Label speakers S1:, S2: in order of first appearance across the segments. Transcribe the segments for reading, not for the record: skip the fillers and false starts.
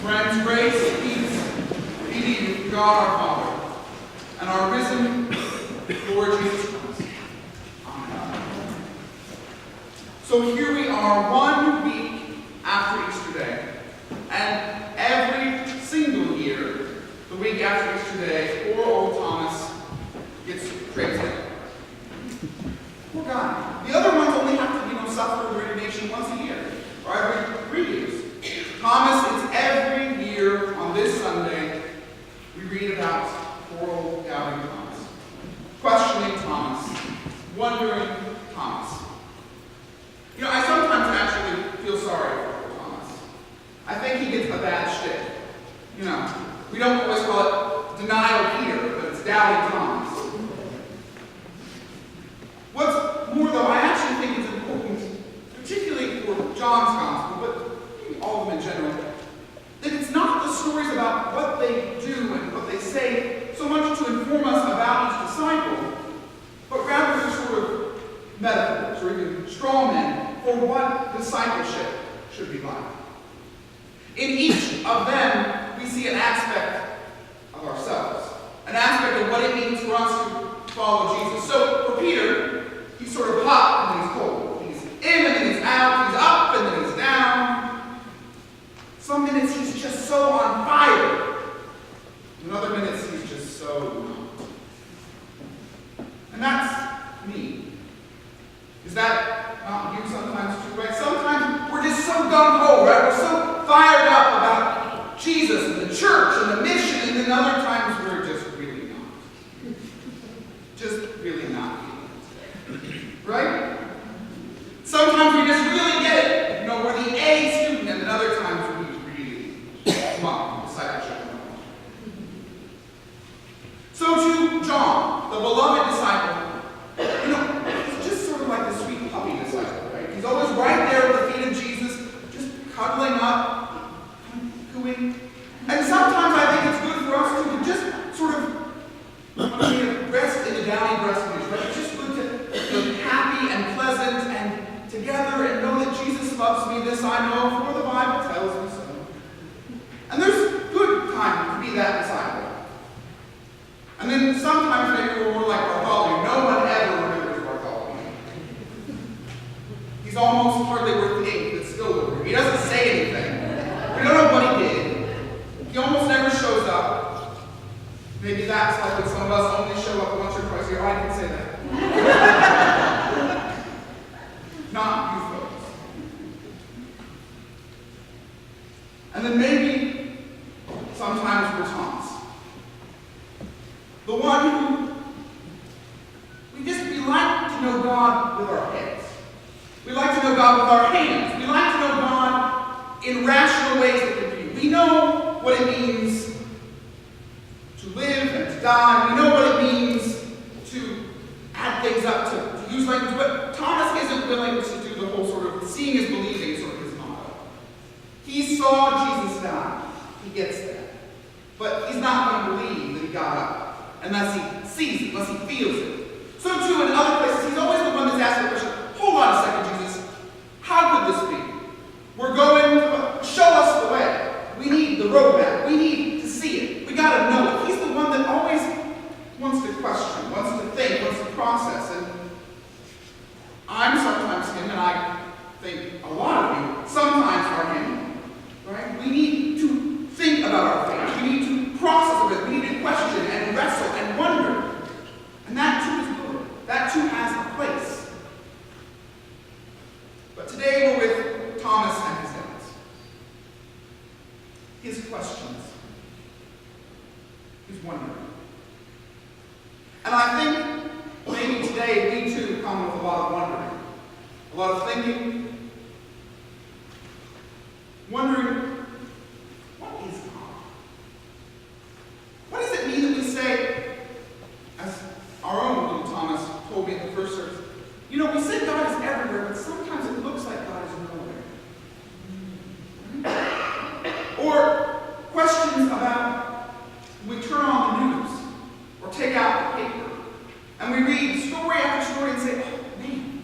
S1: Friends, grace, peace, be to you from God our Father, and our risen Lord Jesus Christ. Amen. So here we are, 1 week after Easter Day, and every single year, the week after Easter Day, poor old Thomas gets crazy. Poor guy. The other ones only have to, suffer the indignation once a year, or every 3 years. Thomas, it's every year on this Sunday, we read about poor old doubting Thomas, questioning Thomas, wondering Thomas. I sometimes actually feel sorry for poor Thomas. I think he gets a bad shtick. We don't always call it denial Peter, but it's doubting Thomas. What's more, though, I actually think it's important, particularly for John's Gospel, but maybe all of them in general, that it's not the stories about what they do and what they say so much to inform us about each disciple, but rather they're sort of metaphors or even straw men for what discipleship should be like. In each of them, we see an aspect of ourselves, an aspect of what it means for us to follow Jesus. So for Peter, he's sort of hot and then he's cold. He's in and then he's out. He's up and then he's down. Some minutes he's just so on fire. In other minutes he's just so numb. And that's me. Is that not you sometimes too, right? Sometimes we're just so gung-ho, right? We're so fired up about Jesus and the church and the mission, and then other times we're just really not. Just really not. Right? Sometimes we just really get it. We're the A student, and then other times we really come up with discipleship. So to John, the beloved disciple, he's just sort of like the sweet puppy disciple, right? He's always right there at the feet of Jesus, just cuddling up, cooing. And sometimes I think it's good for us to just sort of rest in the downy breastplate, right? It's just good to be happy and pleasant and together and know that Jesus loves me. This I know, for the Bible tells me so. And there's good time to be that disciple. And then sometimes maybe we're more like Bartholomew. No one ever remembers Bartholomew. He's almost hardly worth the ink that's still over him. He doesn't say anything. We don't know what he did. He almost never shows up. Maybe that's like when some of us only show up once or twice a year. I can say that. Not you folks. And then maybe sometimes we're Thomas. The one who we like to know God with our heads. We like to know God with our hands. We like to know God in rational ways that can be. We know what it means to live and to die. We know what it means to add things up, to use language. But Thomas isn't willing to do the whole sort of seeing is believing sort of his motto. He saw Jesus die. He gets that. But he's not going to believe that he got up unless he sees it, unless he feels it. So too, in other places, he's always the one that's asking the question, hold on a second, Jesus. How could this be? We're going to show us the way. We need the roadmap. We need to see it. We got to know it. He's the one that always wants to question, wants to think, wants to process. And I'm sometimes him, and I think a lot of you sometimes are him. Right? We need to think about our faith. We need to process it. We need to question and wrestle and wonder. And that too is good. That too has a place. But today we're with Thomas and his doubts. His questions. His wondering. And I think maybe today we too come with a lot of wondering. A lot of thinking. Wondering, what is God? What does it mean that we say, as our own little Thomas told me at the first service, we say God is everywhere, but sometimes it looks like God is nowhere. Or questions about when we turn on the news or take out the paper and we read story after story and say, oh man,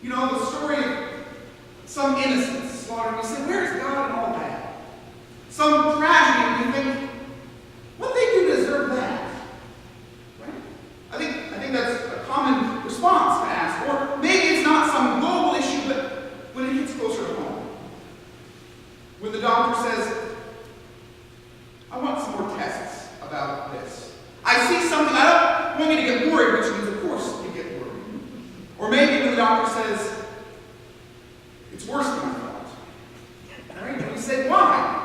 S1: You know, the story of some innocents slaughtered. You say, where's God in all that? Some tragedy, and you think, what they do deserve that? Right? I think that's a common response to ask. Or maybe it's not some global issue, but when it hits closer to home. When the doctor says, I want some more tests about this. I see something, I don't want you to get worried, which means, of course, you get worried. Or maybe when the doctor says, it's worse than I thought. Right? And you say, why?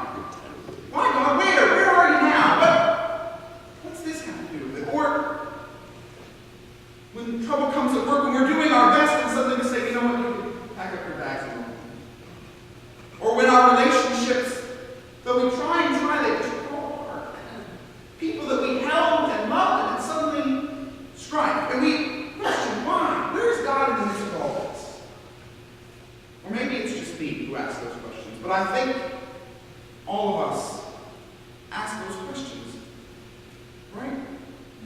S1: Why, God? Where are you now? What's this have to do with it? Or when trouble comes at work, when we're doing our best, and suddenly we say, you know what, you can pack up your bags and go. Or when our relationships, though we try, they just fall apart. People that we held and loved and suddenly strike. And we question, why? Where's God in the midst of all this? Or maybe it's just me who asks those questions. But I think all of us ask those questions. Right?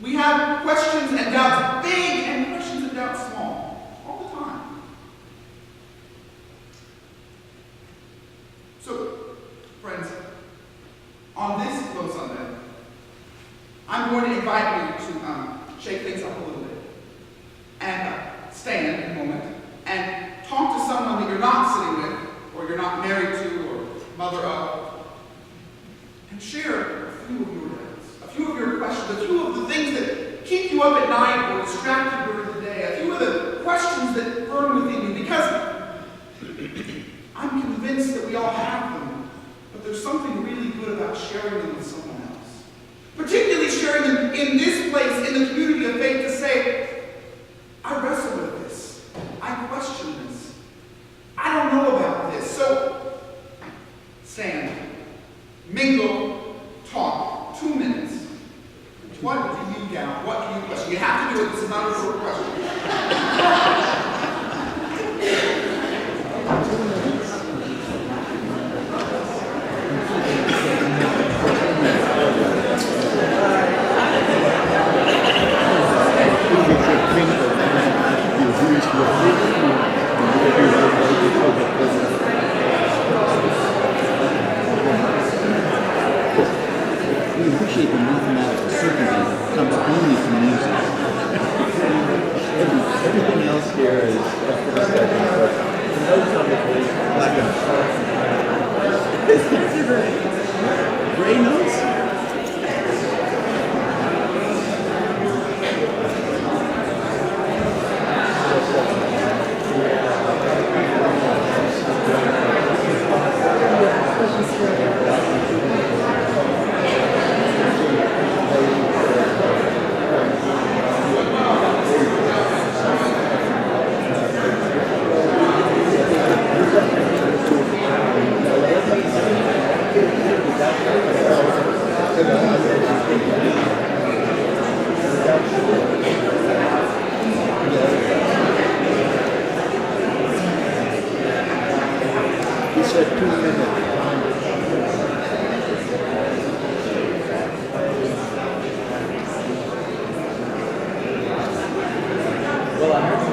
S1: We have questions and doubts big and questions and doubts small. All the time. So, friends, on this Glow Sunday, I'm going to invite you to shake things up a little bit and stand in a moment and talk to someone that you're not sitting with, or you're not married to, or mother of, and share a few of your doubts, a few of your questions, a few of the things that keep you up at night or distract you during the day, a few of the questions that burn within you, because I'm convinced that we all have them, but there's something really good about sharing them with someone else. Particularly sharing them in this place, in the community of faith, to say, I wrestle with this. I question this. I don't know about this. So, stand, mingle, talk. 2 minutes. What do you doubt? What do you question? You have to do it. This is not a short question.
S2: We appreciate the mathematical certainty that comes only from music. Everything else here is like gray notes. He said 2 minutes. Well, I heard